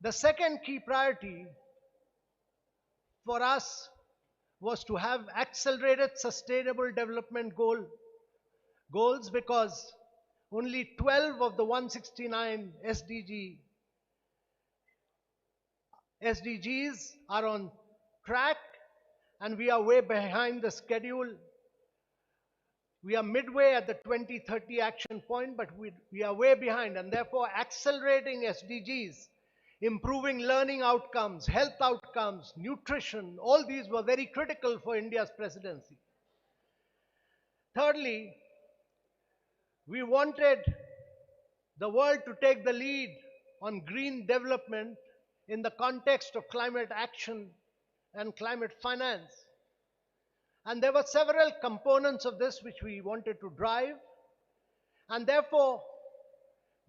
The second key priority for us was to have accelerated sustainable development goals, because only 12 of the 169 SDGs are on track, and we are way behind the schedule. We are midway at the 2030 action point, but we are way behind, and therefore accelerating SDGs, improving learning outcomes, health outcomes, nutrition, all these were very critical for India's presidency. Thirdly, we wanted the world to take the lead on green development in the context of climate action and climate finance. And there were several components of this which we wanted to drive. And therefore,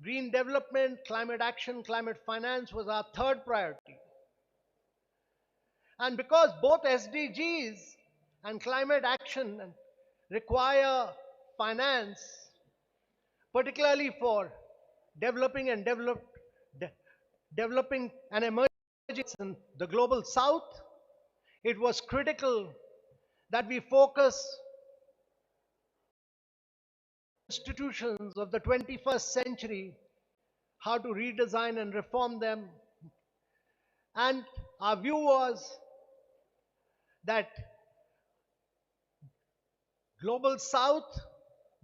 green development, climate action, climate finance was our third priority. And because both SDGs and climate action require finance, particularly for developing and emerging in the global south, it was critical that we focus institutions of the 21st century, how to redesign and reform them. And our view was that global south,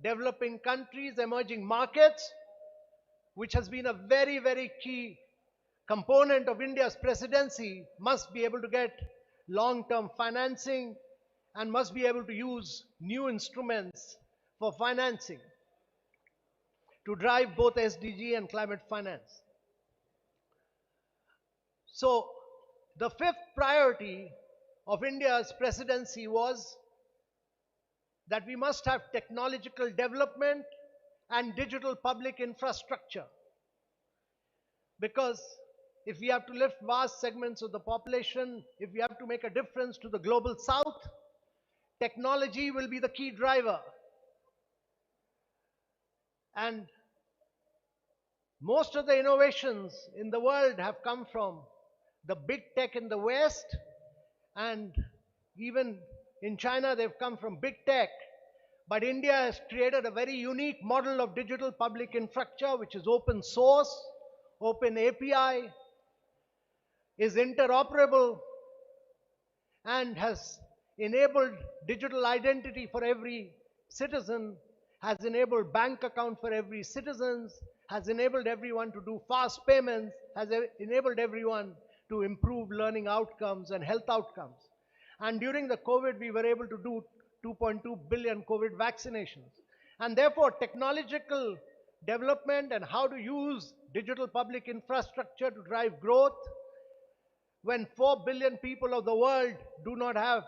developing countries, emerging markets, which has been a very, very key component of India's presidency, must be able to get long-term financing and must be able to use new instruments for financing to drive both SDG and climate finance. So the fifth priority of India's presidency was that we must have technological development and digital public infrastructure. Because if we have to lift vast segments of the population, if we have to make a difference to the global south, technology will be the key driver. And most of the innovations in the world have come from the big tech in the West, and even in China they've come from big tech. But India has created a very unique model of digital public infrastructure, which is open source, open API, is interoperable, and has enabled digital identity for every citizen, has enabled bank account for every citizen, has enabled everyone to do fast payments, has enabled everyone to improve learning outcomes and health outcomes. And during the COVID, we were able to do 2.2 billion COVID vaccinations. And therefore, technological development and how to use digital public infrastructure to drive growth, when 4 billion people of the world do not have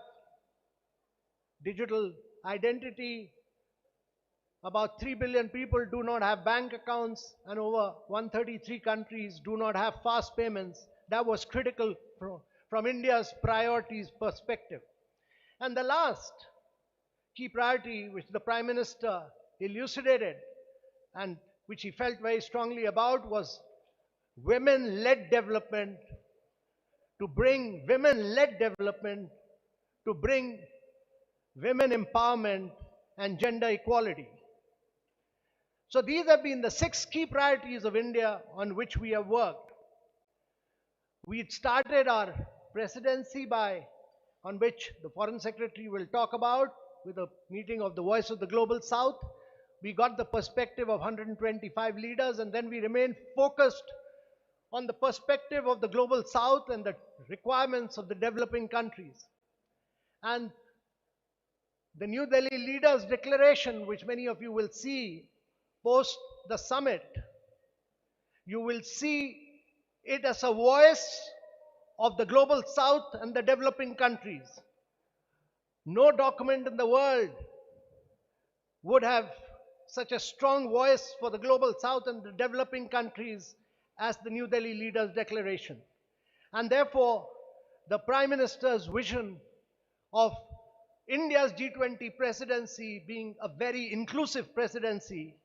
digital identity, about 3 billion people do not have bank accounts, and over 133 countries do not have fast payments. That was critical from India's priorities perspective. And the last key priority, which the Prime Minister elucidated and which he felt very strongly about, was women-led development, to bring women-led development, to bring women empowerment and gender equality. So these have been the 6 key priorities of India on which we have worked. We started our presidency on which the Foreign Secretary will talk about, with a meeting of the Voice of the Global South. We got the perspective of 125 leaders, and then we remained focused on the perspective of the Global South and the requirements of the developing countries. And the New Delhi Leaders' Declaration, which many of you will see post the summit, you will see it as a voice of the Global South and the developing countries. No document in the world would have such a strong voice for the Global South and the developing countries as the New Delhi Leaders' Declaration. And therefore, the Prime Minister's vision of India's G20 presidency being a very inclusive presidency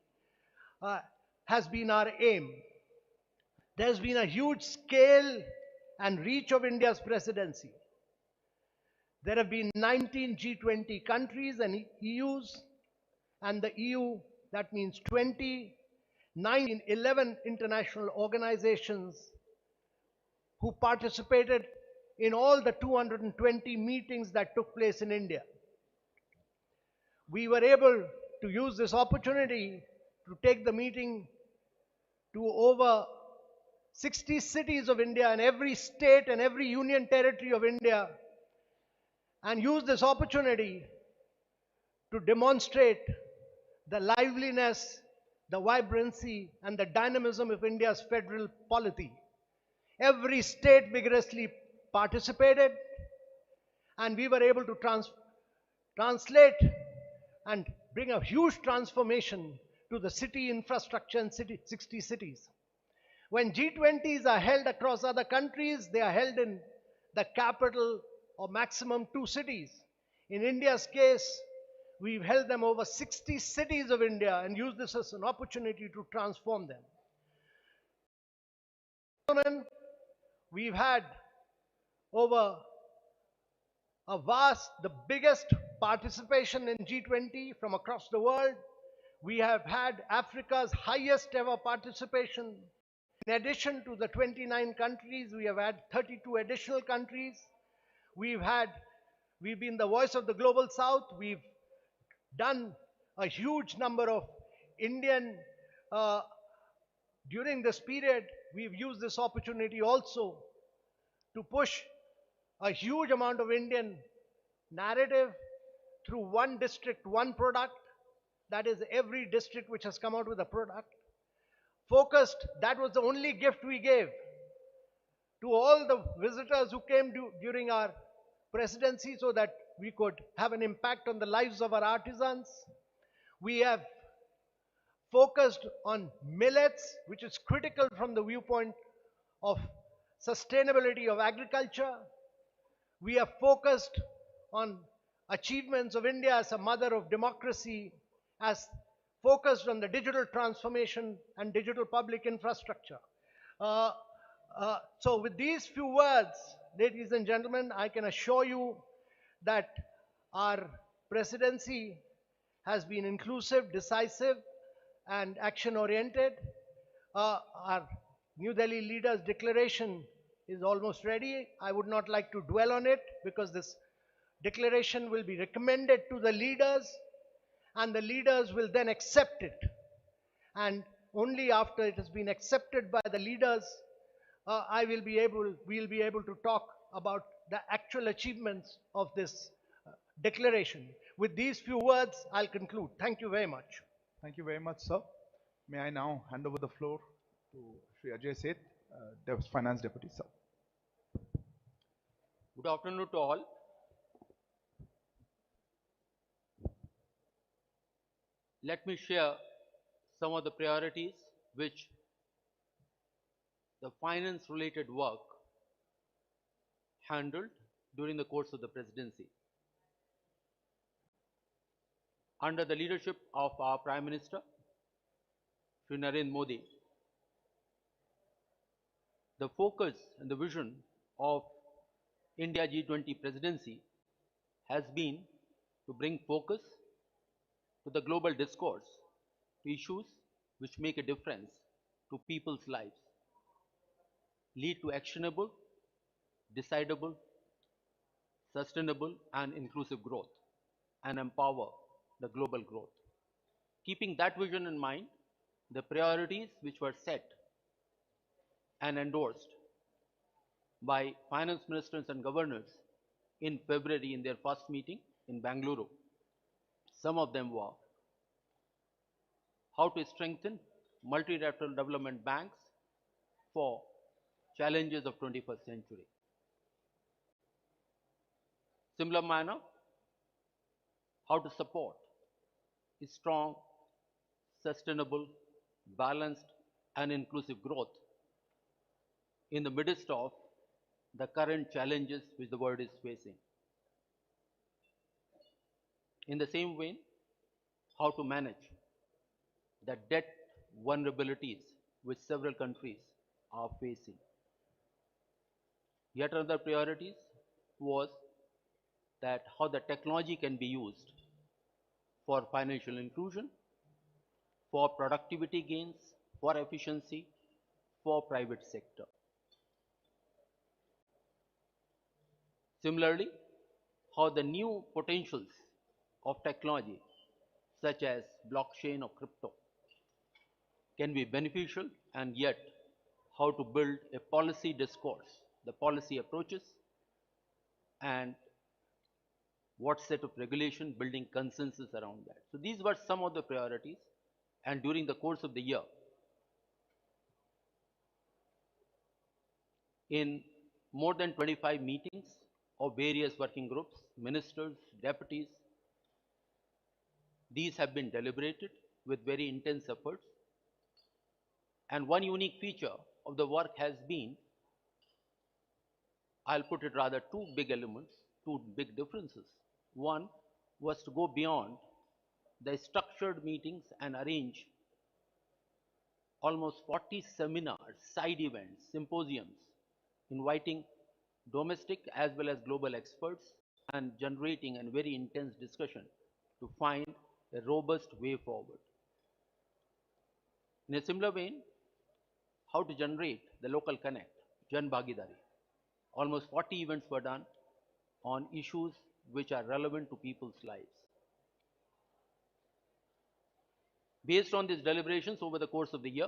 has been our aim. There's been a huge scale and reach of India's presidency. There have been 19 G20 countries and EUs, and the EU, that means 20, 9, 11 international organizations who participated in all the 220 meetings that took place in India. We were able to use this opportunity to take the meeting to over 60 cities of India and every state and every union territory of India, and use this opportunity to demonstrate the liveliness, the vibrancy, and the dynamism of India's federal polity. Every state vigorously participated, and we were able to translate and bring a huge transformation to the city infrastructure in 60 cities. When G20s are held across other countries, they are held in the capital or maximum 2 cities. In India's case, we've held them over 60 cities of India and used this as an opportunity to transform them. We've had over the biggest participation in G20 from across the world. We have had Africa's highest ever participation. In addition to the 29 countries, we have had 32 additional countries. We've been the voice of the global south. We've done a huge number of during this period, we've used this opportunity also to push a huge amount of Indian narrative through one district, one product. That is, every district which has come out with a product. Focused, that was the only gift we gave to all the visitors who came during our presidency, so that we could have an impact on the lives of our artisans. We have focused on millets, which is critical from the viewpoint of sustainability of agriculture. We have focused on achievements of India as a mother of democracy, as focused on the digital transformation and digital public infrastructure. So with these few words, ladies and gentlemen, I can assure you that our presidency has been inclusive, decisive, and action-oriented. Our New Delhi leaders' declaration is almost ready. I would not like to dwell on it because this declaration will be recommended to the leaders, and the leaders will then accept it. And only after it has been accepted by the leaders, we'll be able to talk about the actual achievements of this declaration. With these few words, I'll conclude. Thank you very much. Thank you very much, sir. May I now hand over the floor to Shri Ajay Seth, Finance Deputy, sir. Good afternoon to all. Let me share some of the priorities which the finance-related work handled during the course of the presidency. Under the leadership of our Prime Minister, Shri Narendra Modi, the focus and the vision of India G20 presidency has been to bring focus to the global discourse, to issues which make a difference to people's lives, lead to actionable, decidable, sustainable and inclusive growth, and empower the global growth. Keeping that vision in mind, the priorities which were set and endorsed by finance ministers and governors in February in their first meeting in Bangalore, some of them were how to strengthen multilateral development banks for challenges of 21st century. Similar manner, how to support a strong, sustainable, balanced and inclusive growth in the midst of the current challenges which the world is facing. In the same vein, how to manage the debt vulnerabilities which several countries are facing. Yet another priorities was that how the technology can be used for financial inclusion, for productivity gains, for efficiency, for private sector. Similarly, how the new potentials of technology such as blockchain or crypto can be beneficial, and yet how to build a policy discourse, the policy approaches, and what set of regulation building consensus around that. So these were some of the priorities, and during the course of the year, in more than 25 meetings of various working groups, ministers, deputies, these have been deliberated with very intense efforts. And one unique feature of the work has been, I'll put it rather two big elements, two big differences. One was to go beyond the structured meetings and arrange almost 40 seminars, side events, symposiums, inviting domestic as well as global experts and generating a very intense discussion to find a robust way forward. In a similar vein, how to generate the local connect, Jan Bhagidari. Almost 40 events were done on issues which are relevant to people's lives. Based on these deliberations over the course of the year,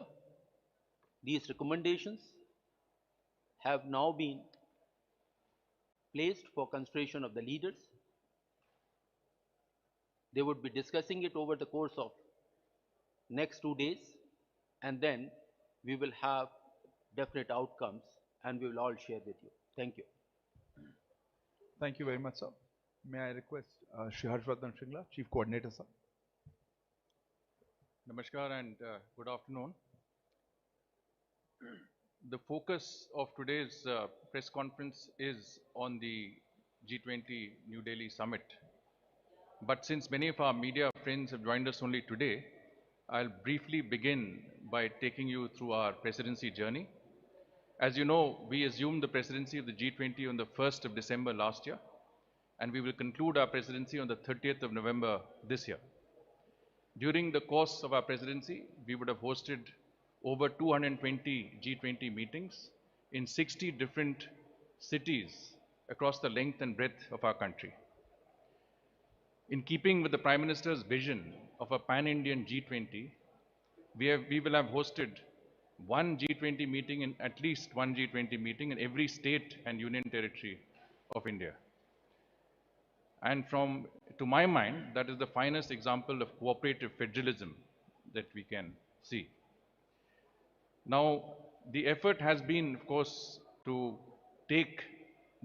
these recommendations have now been placed for consideration of the leaders. They would be discussing it over the course of next 2 days, and then we will have definite outcomes and we will all share with you. Thank you. Thank you very much, sir. May I request Shri Harshvardhan Shringla, Chief Coordinator, sir. Namaskar and good afternoon. The focus of today's press conference is on the G20 New Delhi summit. But since many of our media friends have joined us only today, I'll briefly begin by taking you through our presidency journey. As you know, we assumed the presidency of the G20 on the 1st of December last year, and we will conclude our presidency on the 30th of November this year. During the course of our presidency, we would have hosted over 220 G20 meetings in 60 different cities across the length and breadth of our country. In keeping with the Prime Minister's vision of a pan-Indian G20, we will have hosted one G20 meeting in at least one G20 meeting in every state and union territory of India. And to my mind, that is the finest example of cooperative federalism that we can see. Now, the effort has been, of course, to take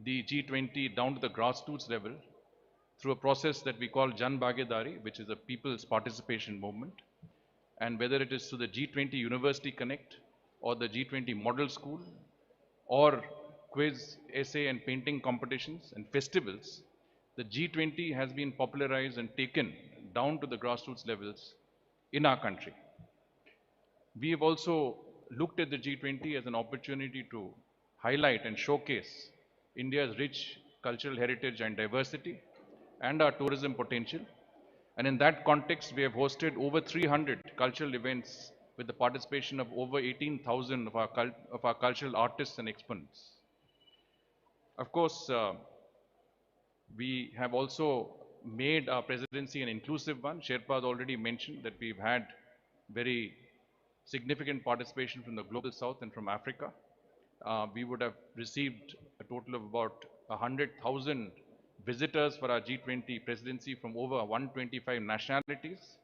the G20 down to the grassroots level through a process that we call Jan Bhagidari, which is a people's participation movement. And whether it is through the G20 University Connect or the G20 Model School or quiz, essay and painting competitions and festivals, the G20 has been popularized and taken down to the grassroots levels in our country. We have also looked at the G20 as an opportunity to highlight and showcase India's rich cultural heritage and diversity and our tourism potential. And in that context, we have hosted over 300 cultural events with the participation of over 18,000 of our cultural artists and exponents. Of course, we have also made our presidency an inclusive one. Sherpa has already mentioned that we've had very significant participation from the Global South and from Africa. We would have received a total of about 100,000 visitors for our G20 presidency from over 125 nationalities.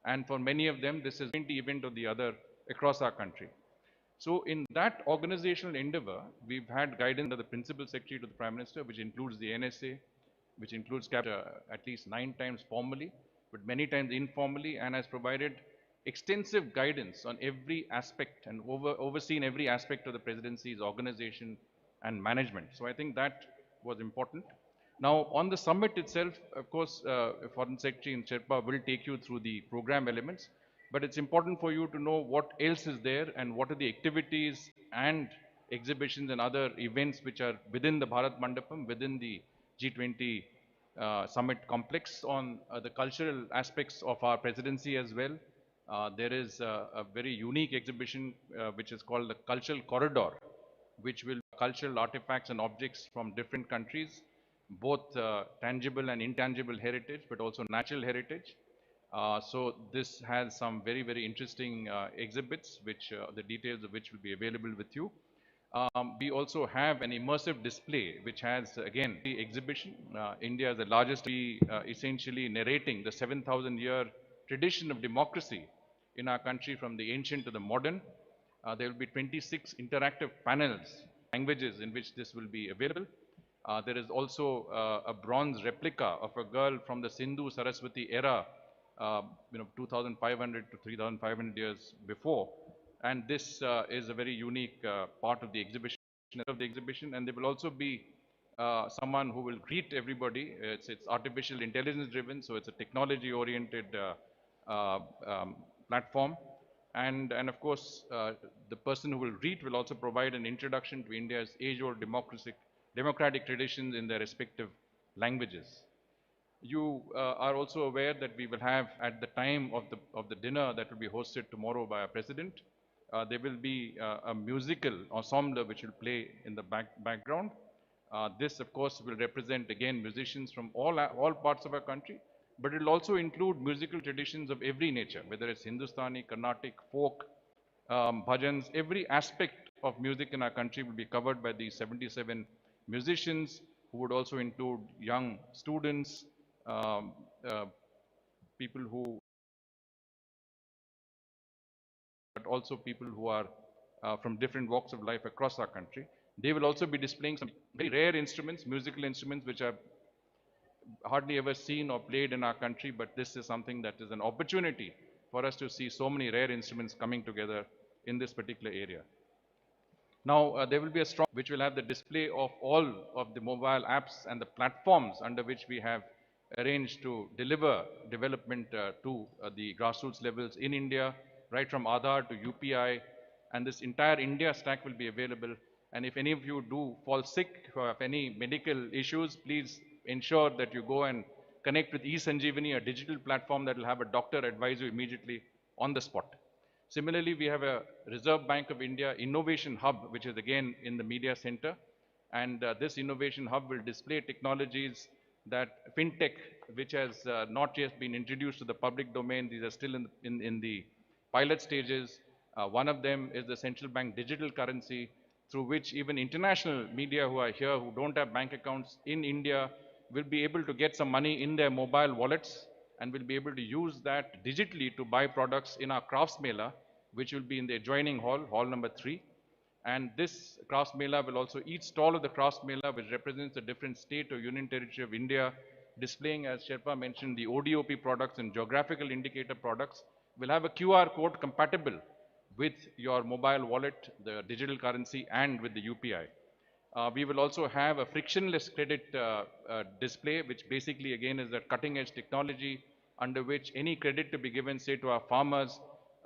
And for many of them, this is a 20 event or the other across our country. So in that organizational endeavor, we've had guidance under the Principal Secretary to the Prime Minister, which includes the NSA, which includes at least 9 times formally, but many times informally, and has provided extensive guidance on every aspect and overseen every aspect of the presidency's organization and management. So I think that was important. Now, on the summit itself, of course, Foreign Secretary and Sherpa will take you through the program elements, but it's important for you to know what else is there and what are the activities and exhibitions and other events which are within the Bharat Mandapam, within the G20 summit complex. On the cultural aspects of our presidency as well, there is a very unique exhibition which is called the Cultural Corridor, which will cultural artifacts and objects from different countries, both tangible and intangible heritage, but also natural heritage. So this has some very, very interesting exhibits, which the details of which will be available with you. We also have an immersive display, which has, again, the exhibition. India is the largest, essentially narrating the 7,000-year tradition of democracy in our country from the ancient to the modern. There will be 26 interactive panels, languages in which this will be available. There is also a bronze replica of a girl from the Sindhu Saraswati era, 2,500 to 3,500 years before. And this is a very unique part of the exhibition. And there will also be someone who will greet everybody. It's artificial intelligence driven, so it's a technology oriented platform. And of course, the person who will greet will also provide an introduction to India's age-old democratic traditions in their respective languages. You are also aware that we will have, at the time of the dinner that will be hosted tomorrow by our president, there will be a musical ensemble which will play in the background. This, of course, will represent, again, musicians from all parts of our country, but it will also include musical traditions of every nature, whether it's Hindustani, Carnatic, folk, bhajans. Every aspect of music in our country will be covered by these 77 musicians, who would also include young students, people who, but also people who are from different walks of life across our country. They will also be displaying some very rare instruments, musical instruments, which are hardly ever seen or played in our country, but this is something that is an opportunity for us to see so many rare instruments coming together in this particular area. Now, there will be a strong, which will have the display of all of the mobile apps and the platforms under which we have arranged to deliver development to the grassroots levels in India, right from Aadhaar to UPI, and this entire India stack will be available. And if any of you do fall sick or have any medical issues, please ensure that you go and connect with eSanjeevani, a digital platform that will have a doctor advise you immediately on the spot. Similarly, we have a Reserve Bank of India Innovation Hub, which is again in the media center. And this Innovation Hub will display technologies that fintech, which has not yet been introduced to the public domain. These are still in the pilot stages. One of them is the central bank digital currency, through which even international media who are here, who don't have bank accounts in India, will be able to get some money in their mobile wallets and will be able to use that digitally to buy products in our crafts mela, which will be in the adjoining hall, hall number 3. And this crafts mela will also, each stall of the crafts mela, which represents a different state or union territory of India, displaying, as Sherpa mentioned, the ODOP products and geographical indicator products, will have a QR code compatible with your mobile wallet, the digital currency, and with the UPI. We will also have a frictionless credit display, which basically, again, is a cutting-edge technology under which any credit to be given, say, to our farmers,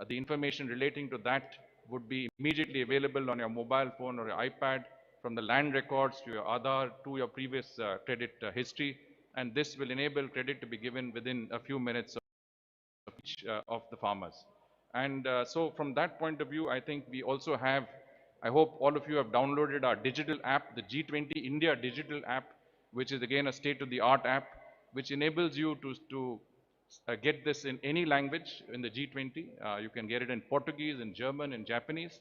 the information relating to that would be immediately available on your mobile phone or your iPad, from the land records to your Aadhaar to your previous credit history. And this will enable credit to be given within a few minutes of each of the farmers. And so from that point of view, I think we also have, I hope all of you have downloaded our digital app, the G20 India digital app, which is again a state-of-the-art app, which enables you to get this in any language in the G20. You can get it in Portuguese, in German, in Japanese.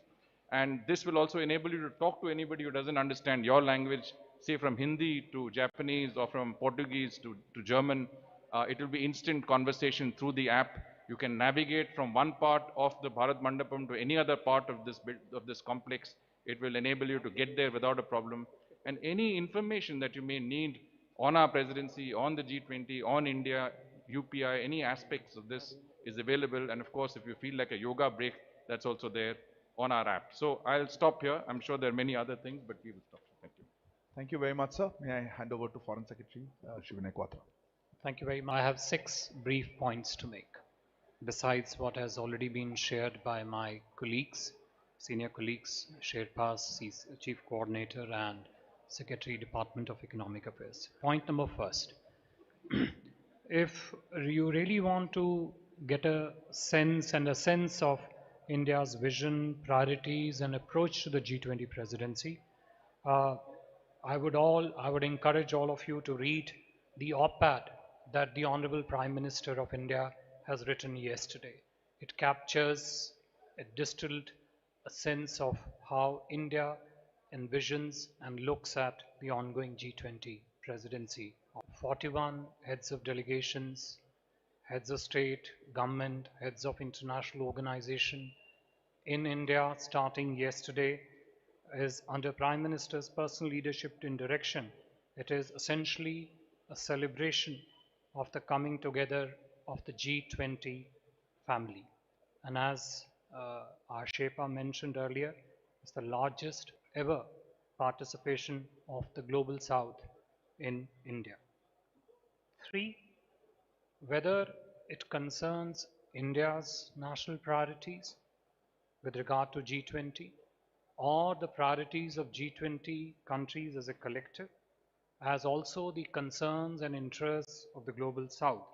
And this will also enable you to talk to anybody who doesn't understand your language, say from Hindi to Japanese or from Portuguese to German. It will be instant conversation through the app. You can navigate from one part of the Bharat Mandapam to any other part of this complex. It will enable you to get there without a problem. And any information that you may need on our presidency, on the G20, on India, UPI, any aspects of this is available. And of course, if you feel like a yoga break, that's also there on our app. So I'll stop here. I'm sure there are many other things, but we will stop. Thank you. Thank you very much, sir. May I hand over to Foreign Secretary Shivinay Quatra. Thank you very much. I have 6 brief points to make, besides what has already been shared by my colleagues. senior colleagues, Sherpas, Chief Coordinator and Secretary, Department of Economic Affairs. Point number first. If you really want to get a sense of India's vision, priorities and approach to the G20 presidency, uh, I would encourage all of you to read the op-ed that the Honorable Prime Minister of India has written yesterday. It captures, it distilled a sense of how India envisions and looks at the ongoing G20 presidency. 41 heads of delegations, heads of state, government, heads of international organization in India starting yesterday is under Prime Minister's personal leadership and direction. It is essentially a celebration of the coming together of the G20 family. And as our Sherpa mentioned earlier, it's the largest ever participation of the Global South in India. 3, whether it concerns India's national priorities with regard to G20 or the priorities of G20 countries as a collective, as also the concerns and interests of the Global South.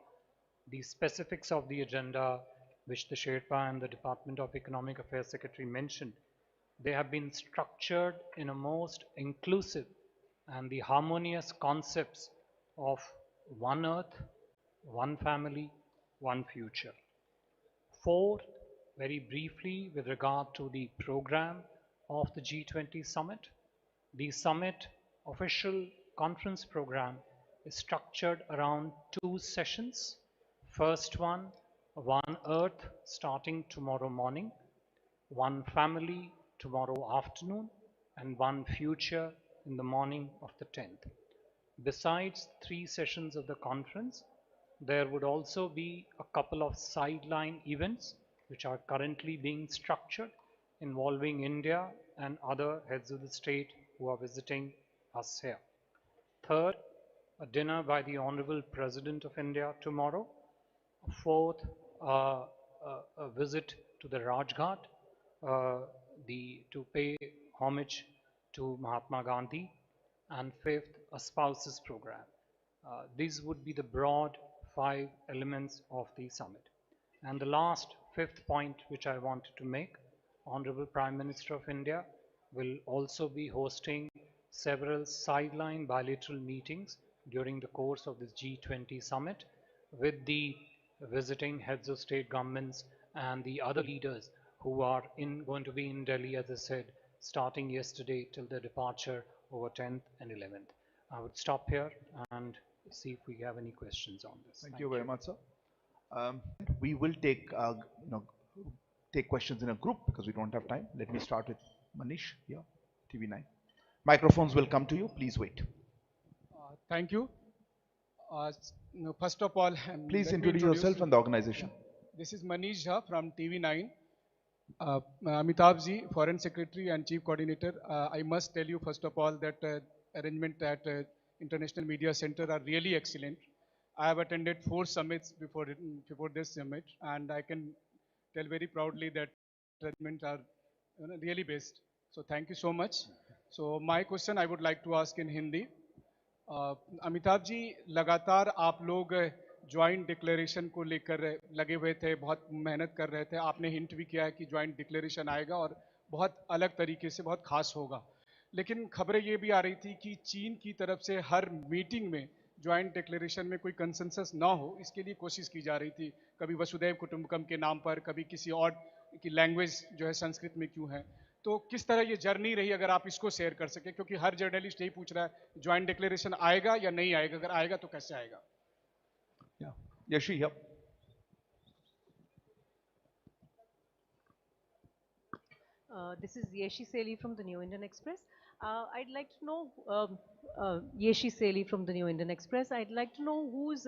The specifics of the agenda which the Sherpa and the Department of Economic Affairs Secretary mentioned, they have been structured in a most inclusive and the harmonious concepts of one earth, one family, one future. 4, very briefly with regard to the program of the G20 summit. The summit official conference program is structured around 2 sessions. First one Earth starting tomorrow morning, one family tomorrow afternoon, and one future in the morning of the 10th. Besides 3 sessions of the conference, there would also be a couple of sideline events which are currently being structured involving India and other heads of the state who are visiting us here. Third, a dinner by the Honorable President of India tomorrow. Fourth, a visit to the Rajghat to pay homage to Mahatma Gandhi. And fifth, a spouses program. These would be the broad 5 elements of the summit. And the last 5th point which I wanted to make, Honorable Prime Minister of India will also be hosting several sideline bilateral meetings during the course of this G20 summit with the visiting heads of state governments and the other leaders who are going to be in Delhi, as I said, starting yesterday till their departure over 10th and 11th. I would stop here and see if we have any questions on this. Thank you very much, sir. We will take take questions in a group because we don't have time. Let me start with Manish here, TV9. Microphones will come to you. Please wait. Thank you. First of all, Please introduce yourself and the organization. This is Manish Jha from TV9. Amitabh ji, Foreign Secretary and Chief Coordinator. I must tell you first of all that arrangement at International Media Center are really excellent. I have attended 4 summits before this summit, and I can tell very proudly that arrangements are really best. So thank you so much. So my question I would like to ask in Hindi. Amitabh ji, लगातार आप लोग joint declaration को लेकर लगे हुए थे, बहुत मेहनत कर रहे थे. आपने हिंट भी किया है कि ज्वाइंट डिक्लेरेशन आएगा और बहुत अलग तरीके से बहुत खास होगा. लेकिन खबरें ये भी आ रही थी कि चीन की तरफ से हर मीटिंग में ज्वाइंट डिक्लेरेशन में कोई कंसेंसस ना हो, इसके लिए कोशिश की जा रही थी. कभी वसुधैव कुटुंबकम के नाम पर, कभी किसी और की लैंग्वेज जो है संस्कृत में क्यों है. तो किस तरह ये जर्नी रही, अगर आप इसको शेयर कर सके, क्योंकि हर जर्नलिस्ट यही पूछ रहा है ज्वाइंट डिक्लेरेशन आएगा या नहीं आएगा, अगर आएगा तो कैसे आएगा. Yashi, yep. This is Yeshi Seli from the New Indian Express. I'd like to know, Yeshi Seli from the New Indian Express. I'd like to know who's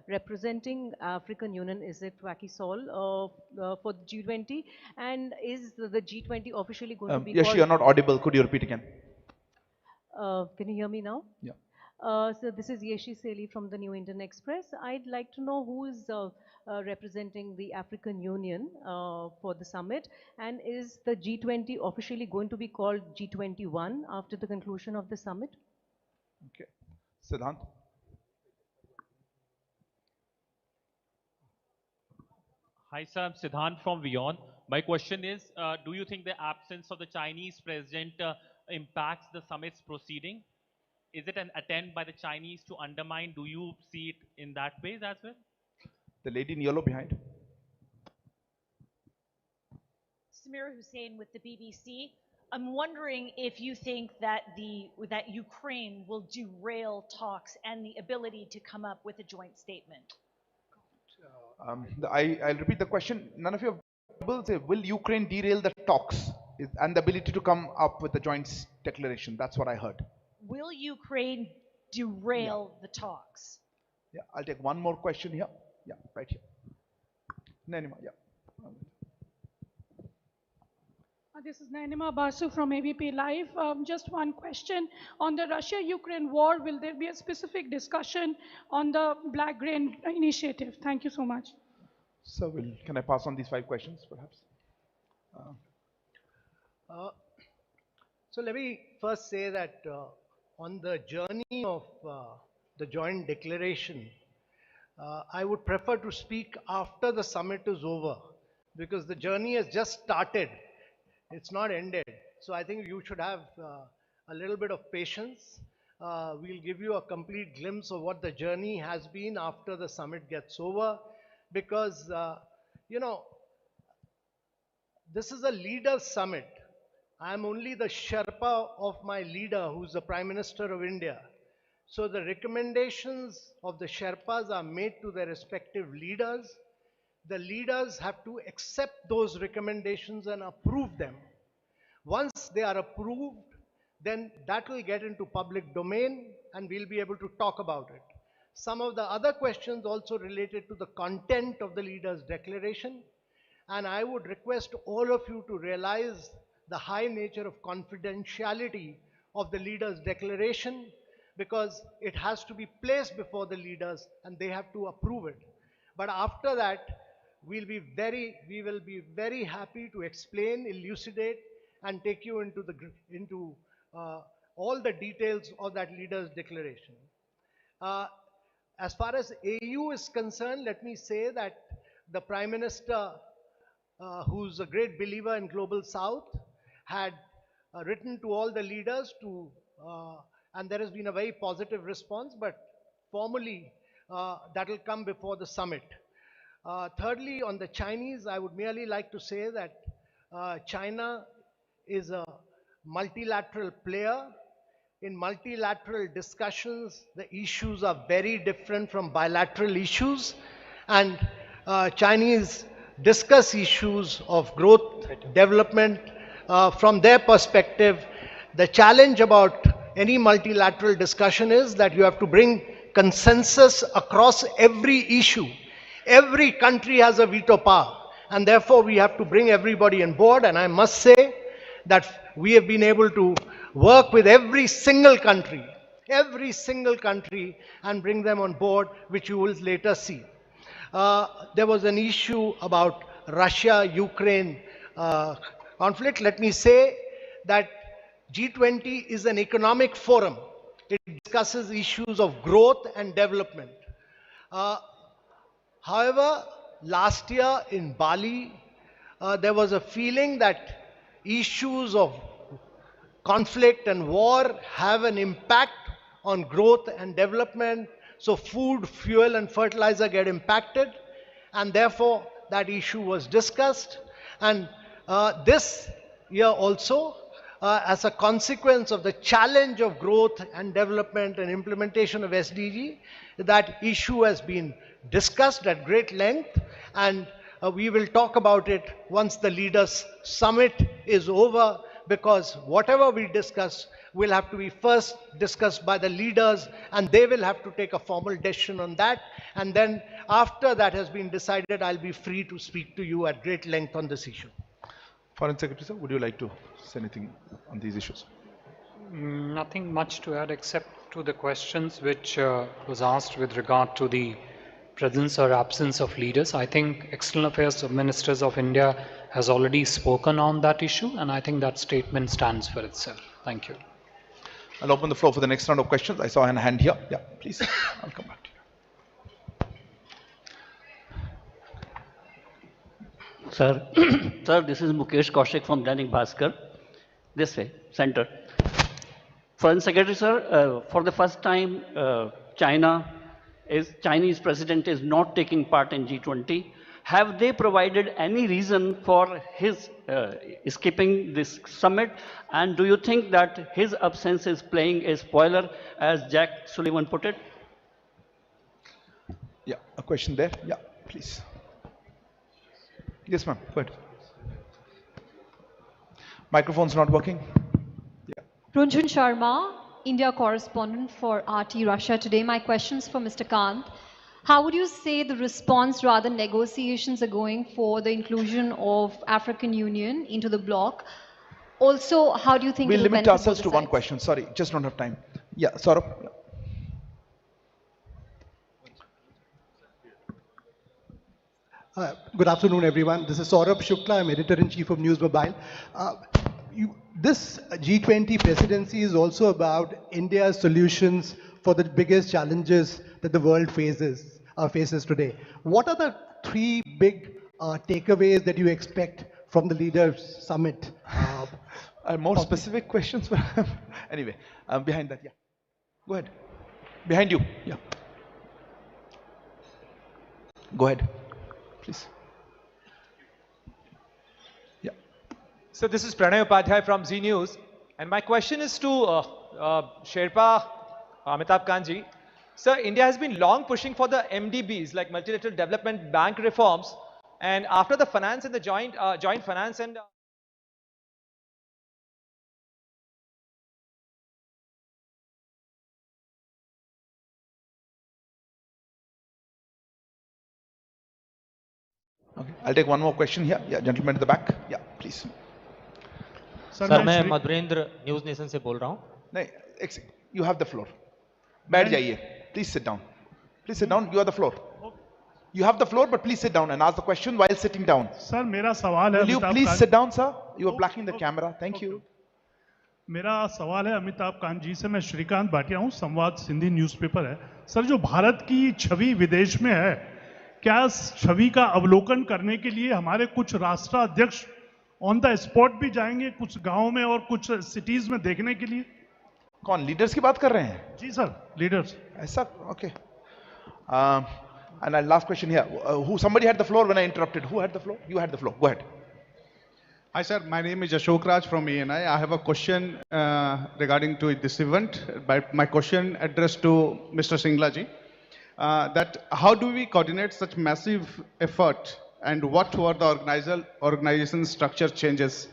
representing African Union. Is it Wacky Sol for the G20? And is the G20 officially going to be Yashi, called? you're not audible. Could you repeat again? Can you hear me now? Yeah. So this is Yeshi Seli from the New Indian Express. I'd like to know who is representing the African Union for the summit? And is the G20 officially going to be called G21 after the conclusion of the summit? Okay. Siddhant. Hi, sir. I'm Siddhant from Vion. My question is, do you think the absence of the Chinese president impacts the summit's proceeding? Is it an attempt by the Chinese to undermine? Do you see it in that way as well? The lady in yellow behind. Samira Hussain with the BBC. I'm wondering if you think that that Ukraine will derail talks and the ability to come up with a joint statement. I'll repeat the question. None of you will say, will Ukraine derail the talks and the ability to come up with a joint declaration? That's what I heard. Will Ukraine derail the talks? Yeah, I'll take one more question here. Yeah, right here. Nanima, yeah. This is Nainima Basu from ABP Live. Just one question. On the Russia-Ukraine war, will there be a specific discussion on the Black Grain Initiative? Thank you so much. So, can I pass on these 5 questions, perhaps? So let me first say that on the journey of the joint declaration, I would prefer to speak after the summit is over, because the journey has just started. It's not ended. So I think you should have a little bit of patience. We'll give you a complete glimpse of what the journey has been after the summit gets over, because, you know, this is a leaders' summit. I'm only the Sherpa of my leader, who's the Prime Minister of India. So the recommendations of the Sherpas are made to their respective leaders. The leaders have to accept those recommendations and approve them. Once they are approved, then that will get into public domain and we'll be able to talk about it. Some of the other questions also related to the content of the leaders' declaration. And I would request all of you to realize the high nature of confidentiality of the leaders' declaration, because it has to be placed before the leaders and they have to approve it. But after that, we will be very happy to explain, elucidate, and take you into all the details of that leaders' declaration. As far as AU is concerned, let me say that the Prime Minister, who's a great believer in Global South, had written to all the leaders and there has been a very positive response, but formally that will come before the summit. Thirdly, on the Chinese, I would merely like to say that China is a multilateral player. In multilateral discussions, the issues are very different from bilateral issues, and Chinese discuss issues of growth, development from their perspective. The challenge about any multilateral discussion is that you have to bring consensus across every issue. Every country has a veto power, and therefore we have to bring everybody on board. And I must say that we have been able to work with every single country, and bring them on board, which you will later see. There was an issue about Russia-Ukraine conflict. Let me say that G20 is an economic forum. It discusses issues of growth and development. However, last year in Bali, there was a feeling that issues of conflict and war have an impact on growth and development. So food, fuel and fertilizer get impacted, and therefore that issue was discussed. And this year also, as a consequence of the challenge of growth and development and implementation of SDG, that issue has been discussed at great length, and we will talk about it once the leaders' summit is over, because whatever we discuss will have to be first discussed by the leaders, and they will have to take a formal decision on that. And then after that has been decided, I'll be free to speak to you at great length on this issue. Foreign Secretary, sir, would you like to say anything on these issues? Nothing much to add except to the questions which was asked with regard to the presence or absence of leaders. I think External Affairs Ministers of India has already spoken on that issue, and I think that statement stands for itself. Thank you. I'll open the floor for the next round of questions. I saw a hand here. Yeah, please. I'll come back to you. Sir, sir, this is Mukesh Kaushik from Dainik Bhaskar. This way, center. Foreign Secretary, sir, for the first time, Chinese president is not taking part in G20. Have they provided any reason for his skipping this summit? And do you think that his absence is playing a spoiler, as Jack Sullivan put it? Yeah, a question there. Yeah, please. Yes, ma'am. Go ahead. Microphone's not working. Yeah. Runjhun Sharma, India correspondent for RT Russia Today. My question's for Mr. Kant. How would you say the response, rather negotiations are going for the inclusion of African Union into the bloc? Also, how do you think We'll it will limit benefit ourselves both to the one sides? question. Sorry, just don't have time. Yeah, Saurabh. Good afternoon, everyone. This is Saurabh Shukla. I'm editor-in-chief of News Mobile. This G20 presidency is also about India's solutions for the biggest challenges that the world faces today. What are the three big takeaways that you expect from the Leaders Summit? More specific questions? Anyway, behind that, yeah. Go ahead. Behind you, yeah. Go ahead, please. Yeah. So this is Pranay Upadhyay from Z News, and my question is to Sherpa Amitabh Kant ji. Sir, India has been long pushing for the MDBs, like multilateral development bank reforms, and after the finance and the joint finance and Okay. I'll take one more question here. Yeah, gentleman at the back. Yeah, please. Sir मैं Madhurendra news nation से बोल रहा हूँ. नहीं, you have the floor. बैठ जाइए. Please sit down. Please sit down. You have the floor. You have the floor, but please sit down and ask the question while sitting down. Sir मेरा सवाल है. Will you please sit down, sir? You are blocking the camera. Thank you. मेरा सवाल है अमिताभ कांत जी से. मैं श्रीकांत भाटिया हूँ, संवाद सिंधी न्यूज़पेपर है. सर जो भारत की छवि विदेश में है, क्या छवि का अवलोकन करने के लिए हमारे कुछ राष्ट्राध्यक्ष ऑन द स्पॉट भी जाएंगे कुछ गांव में और कुछ सिटीज में देखने के लिए? कौन लीडर्स की बात कर रहे हैं? जी सर, लीडर्स. ऐसा, okay. And our last question here. Somebody had the floor when I interrupted. Who had the floor? You had the floor. Go ahead. Hi sir, my name is Ashok Raj from ANI. I have a question regarding to this event. My question addressed to Mr. Singla ji. That how do we coordinate such massive effort, and what were the organization structure changes?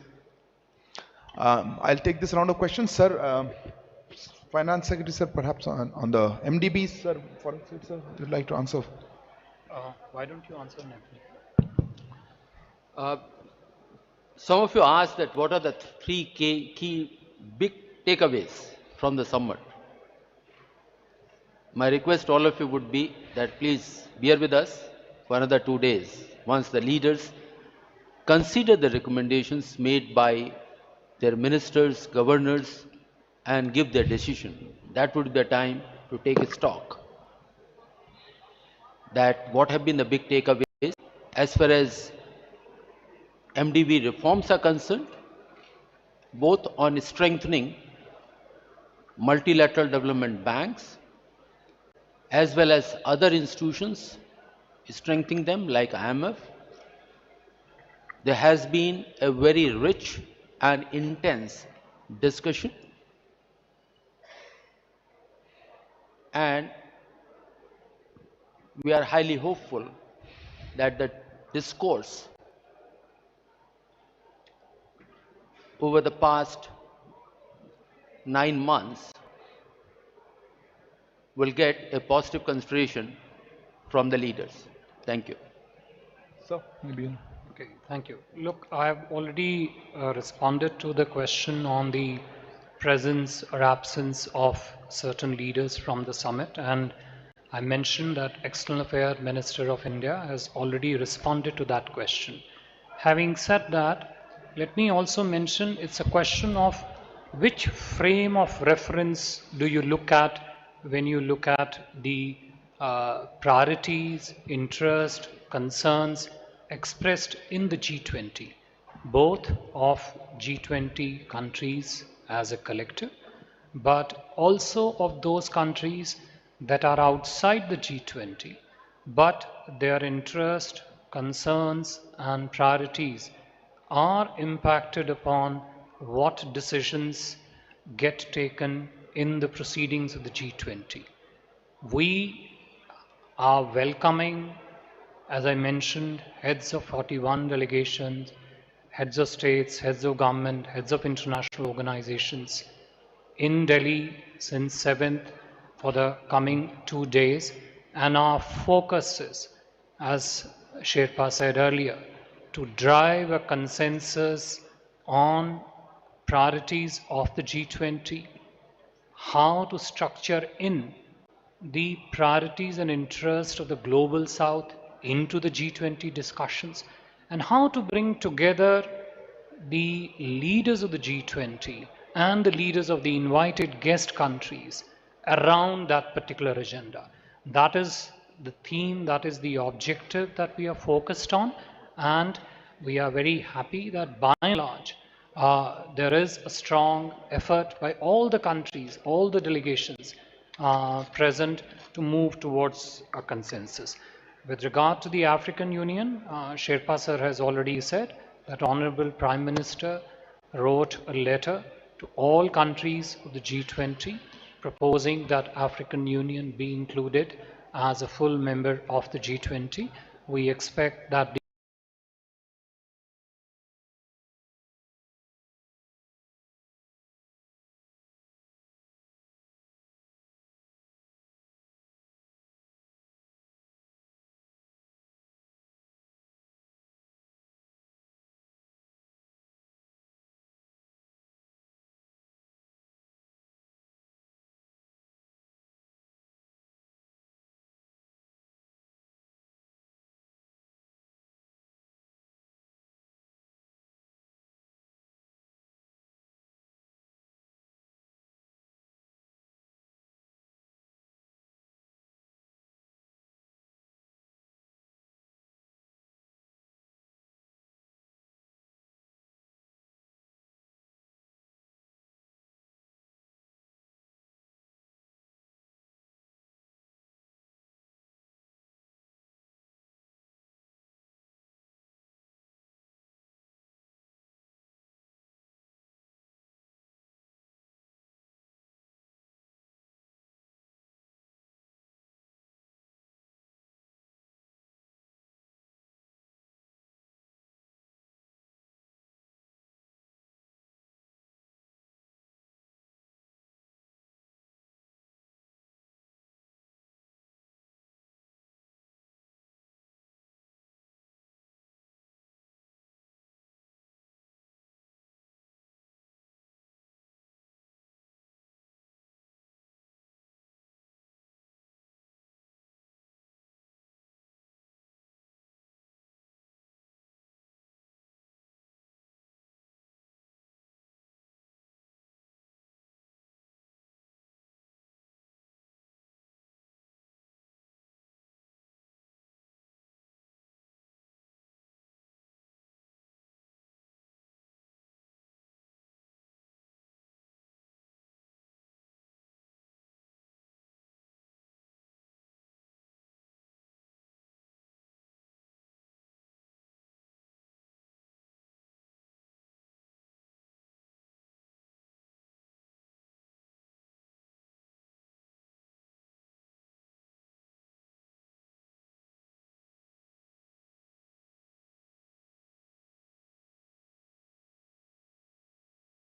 I'll take this round of questions, sir. Finance Secretary, sir, perhaps on the MDBs, sir, Foreign Secretary, sir, you'd like to answer? Why don't you answer next? Some of you asked that what are the three key big takeaways from the summit. My request to all of you would be that please bear with us for another 2 days once the leaders consider the recommendations made by their ministers, governors, and give their decision. That would be the time to take a stock. That what have been the big takeaways as far as MDB reforms are concerned, both on strengthening multilateral development banks as well as other institutions, strengthening them like IMF. There has been a very rich and intense discussion, and we are highly hopeful that the discourse over the past 9 months will get a positive consideration from the leaders. Thank you. So, maybe. Okay, thank you. Look, I have already responded to the question on the presence or absence of certain leaders from the summit, and I mentioned that External Affairs Minister of India has already responded to that question. Having said that, let me also mention it's a question of which frame of reference do you look at when you look at the priorities, interest, concerns expressed in the G20, both of G20 countries as a collective, but also of those countries that are outside the G20, but their interest, concerns, and priorities are impacted upon what decisions get taken in the proceedings of the G20. We are welcoming, as I mentioned, heads of 41 delegations, heads of states, heads of government, heads of international organizations in Delhi since 7th for the coming 2 days, and our focus is, as Sherpa said earlier, to drive a consensus on priorities of the G20, how to structure in the priorities and interests of the global south into the G20 discussions, and how to bring together the leaders of the G20 and the leaders of the invited guest countries around that particular agenda. That is the theme, that is the objective that we are focused on, and we are very happy that by and large there is a strong effort by all the countries, all the delegations present to move towards a consensus. With regard to the African Union, Sherpa sir has already said that Honorable Prime Minister wrote a letter to all countries of the G20 proposing that African Union be included as a full member of the G20. We expect that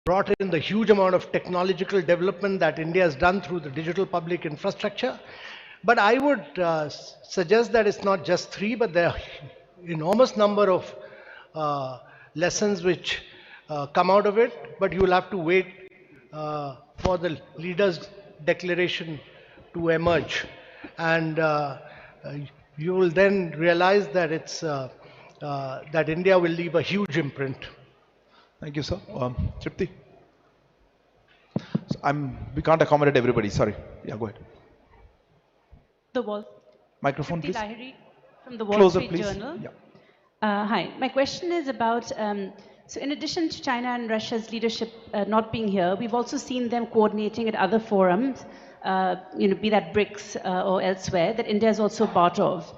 brought in the huge amount of technological development that India has done through the digital public infrastructure. But I would suggest that it's not just three, but there are enormous number of lessons which come out of it. But you will have to wait for the leaders' declaration to emerge. and you will then realize that that India will leave a huge imprint. Thank you, sir. Tripti? So we can't accommodate everybody, sorry. Yeah, go ahead. The Wall. Microphone, Tripti please. Lahiri from the Wall Closer, Street please. Journal. Yeah. Hi, my question is about, so in addition to China and Russia's leadership not being here, we've also seen them coordinating at other forums, be that BRICS or elsewhere, that India is also part of.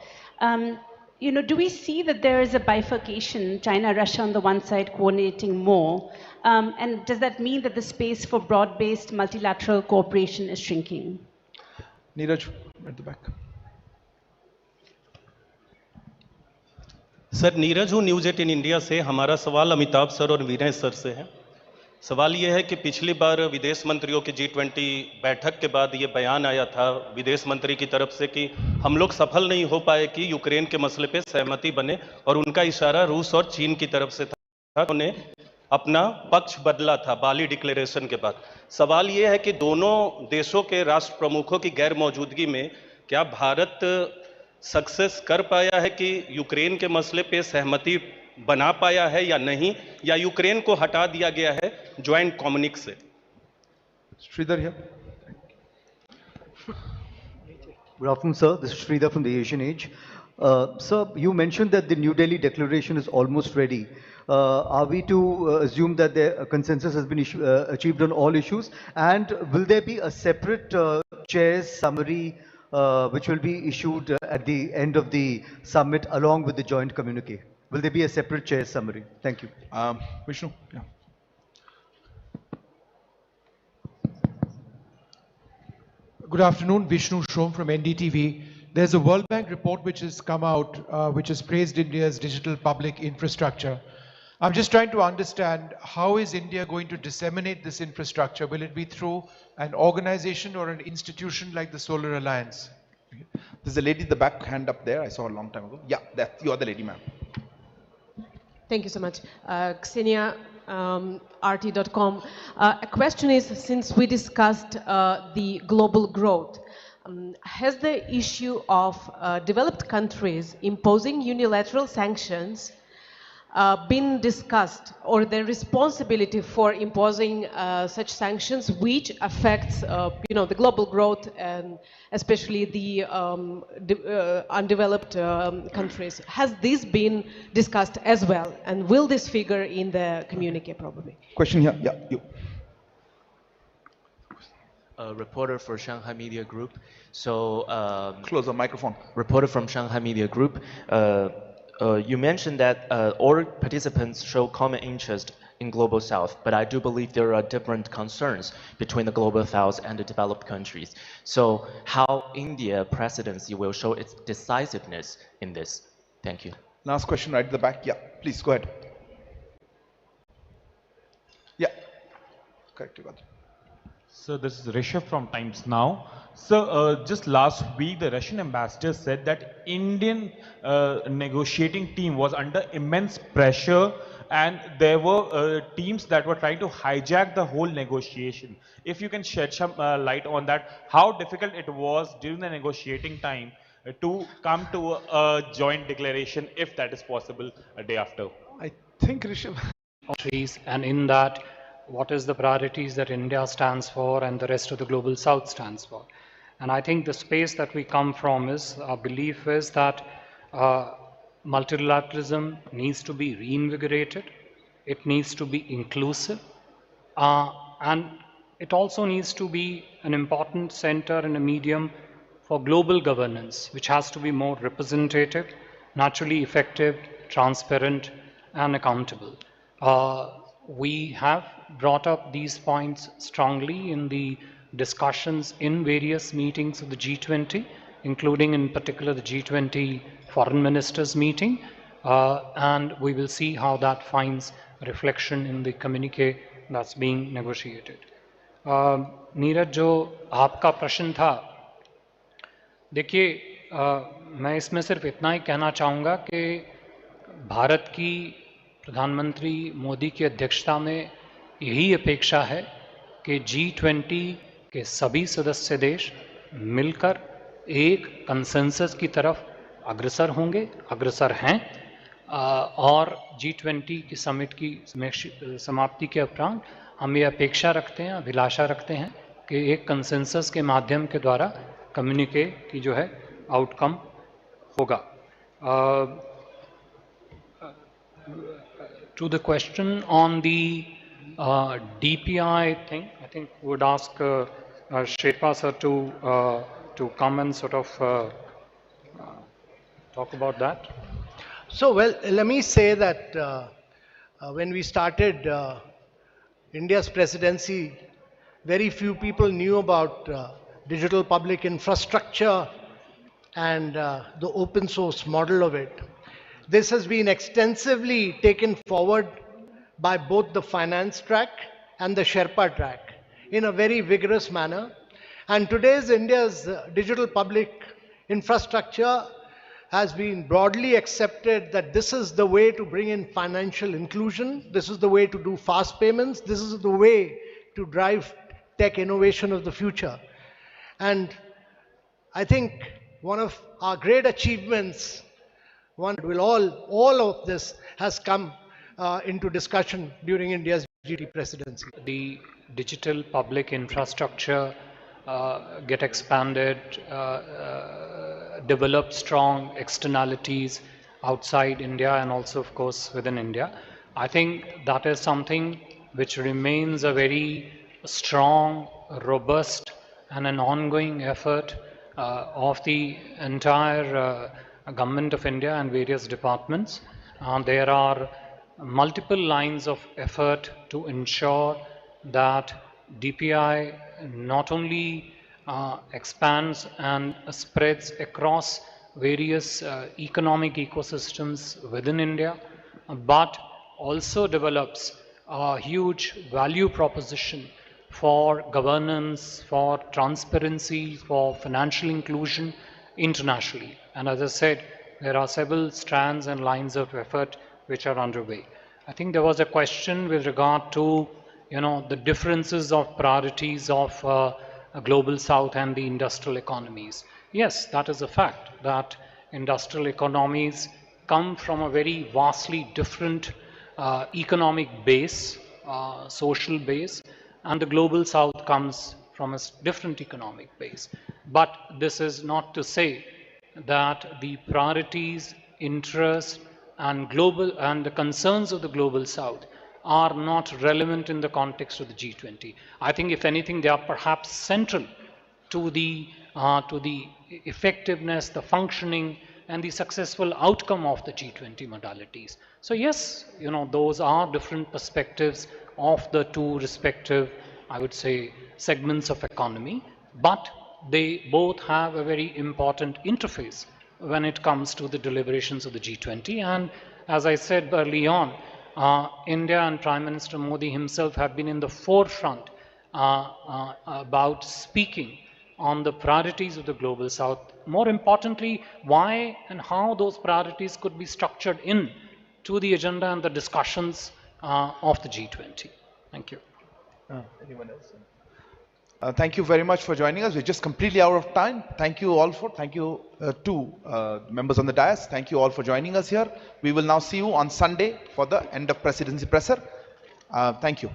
Do we see that there is a bifurcation, China, Russia on the one side coordinating more? And does that mean that the space for broad-based multilateral cooperation is shrinking? Neeraj, at the back. Sir Neeraj हूँ news 18 India से। हमारा सवाल Amitabh sir और विनय sir से है। सवाल ये है कि पिछली बार विदेश मंत्रियों की G20 बैठक के बाद ये बयान आया था विदेश मंत्री की तरफ से कि हम लोग सफल नहीं हो पाए कि यूक्रेन के मसले पे सहमति बने, और उनका इशारा रूस और चीन की तरफ से था। उन्होंने अपना पक्ष बदला था बाली डिक्लेरेशन के बाद। सवाल ये है कि दोनों देशों के राष्ट्र प्रमुखों की गैर मौजूदगी में क्या भारत सक्सेस कर पाया है कि यूक्रेन के मसले पे सहमति बना पाया है या नहीं, या यूक्रेन को हटा दिया गया है ज्वाइंट कम्युनिक से? Sridhar here. Good afternoon, sir. This is Sridhar from the Asian Age. Sir, you mentioned that the New Delhi declaration is almost ready. Are we to assume that the consensus has been achieved on all issues? And will there be a separate chair's summary which will be issued at the end of the summit along with the joint communique? Will there be a separate chair's summary? Thank you. Vishnu? Yeah. Good afternoon, Vishnu Shom from NDTV. There's a World Bank report which has come out which has praised India's digital public infrastructure. I'm just trying to understand, how is India going to disseminate this infrastructure? Will it be through an organization or an institution like the Solar Alliance? There's a lady at the back, hand up there. I saw a long time ago. Yeah, you are the lady, ma'am. Thank you so much. Ksenia, RT.com. A question is, since we discussed the global growth, has the issue of developed countries imposing unilateral sanctions been discussed, or the responsibility for imposing such sanctions which affects the global growth and especially the undeveloped countries? Has this been discussed as well, and will this figure in the communique probably? Question here. Yeah, you. A reporter for Shanghai Media Group. So close the microphone. Reporter from Shanghai Media Group. You mentioned that all participants show common interest in Global South, but I do believe there are different concerns between the Global South and the developed countries. So how India presidency will show its decisiveness in this? Thank you. Last question right at the back. Yeah, please go ahead. Yeah, correct. You got it. So this is Rishabh from Times Now. So just last week, the Russian ambassador said that Indian negotiating team was under immense pressure, and there were teams that were trying to hijack the whole negotiation. If you can shed some light on that, how difficult it was during the negotiating time to come to a joint declaration, if that is possible, a day after? I think, Rishabh. And in that, what is the priorities that India stands for and the rest of the Global South stands for? And I think the space that we come from is, our belief is that multilateralism needs to be reinvigorated, it needs to be inclusive, and it also needs to be an important center and a medium for global governance, which has to be more representative, naturally effective, transparent, and accountable. We have brought up these points strongly in the discussions in various meetings of the G20, including in particular the G20 Foreign Ministers meeting, and we will see how that finds reflection in the communique that's being negotiated. Neeraj, जो आपका प्रश्न था, देखिए मैं इसमें सिर्फ इतना ही कहना चाहूँगा कि भारत की प्रधानमंत्री मोदी की अध्यक्षता में यही अपेक्षा है कि G20 के सभी सदस्य देश मिलकर एक कंसेंसस की तरफ अग्रसर होंगे, अग्रसर हैं, और G20 की समिट की समाप्ति के उपरांत हम ये अपेक्षा रखते हैं, अभिलाषा रखते हैं कि एक कंसेंसस के माध्यम के द्वारा कम्युनिके की जो है आउटकम होगा. To the question on the DPI thing, I think would ask Sherpa sir to come and sort of talk about that. So, well, let me say that when we started India's presidency, very few people knew about digital public infrastructure and the open source model of it. This has been extensively taken forward by both the finance track and the Sherpa track in a very vigorous manner. And today's India's digital public infrastructure has been broadly accepted that this is the way to bring in financial inclusion, this is the way to do fast payments, this is the way to drive tech innovation of the future. And I think one of our great achievements, all of this has come into discussion during India's G20 presidency. The digital public infrastructure get expanded, develop strong externalities outside India and also of course within India. I think that is something which remains a very strong, robust and an ongoing effort of the entire government of India and various departments. There are multiple lines of effort to ensure that DPI not only expands and spreads across various economic ecosystems within India, but also develops a huge value proposition for governance, for transparency, for financial inclusion internationally. And as I said, there are several strands and lines of effort which are underway. I think there was a question with regard to the differences of priorities of global south and the industrial economies. Yes, that is a fact that industrial economies come from a very vastly different economic base, social base, and the global south comes from a different economic base. But this is not to say that the priorities, interests, and the concerns of the global south are not relevant in the context of the G20. I think if anything, they are perhaps central to the effectiveness, the functioning, and the successful outcome of the G20 modalities. So yes, those are different perspectives of the two respective, I would say, segments of economy, but they both have a very important interface when it comes to the deliberations of the G20. And as I said early on, India and Prime Minister Modi himself have been in the forefront about speaking on the priorities of the global south. More importantly, why and how those priorities could be structured in to the agenda and the discussions of the G20. Thank you. Anyone else? Thank you very much for joining us. We're just completely out of time. Thank you all thank you to members on the dais. Thank you all for joining us here. We will now see you on Sunday for the end of presidency presser. Thank you.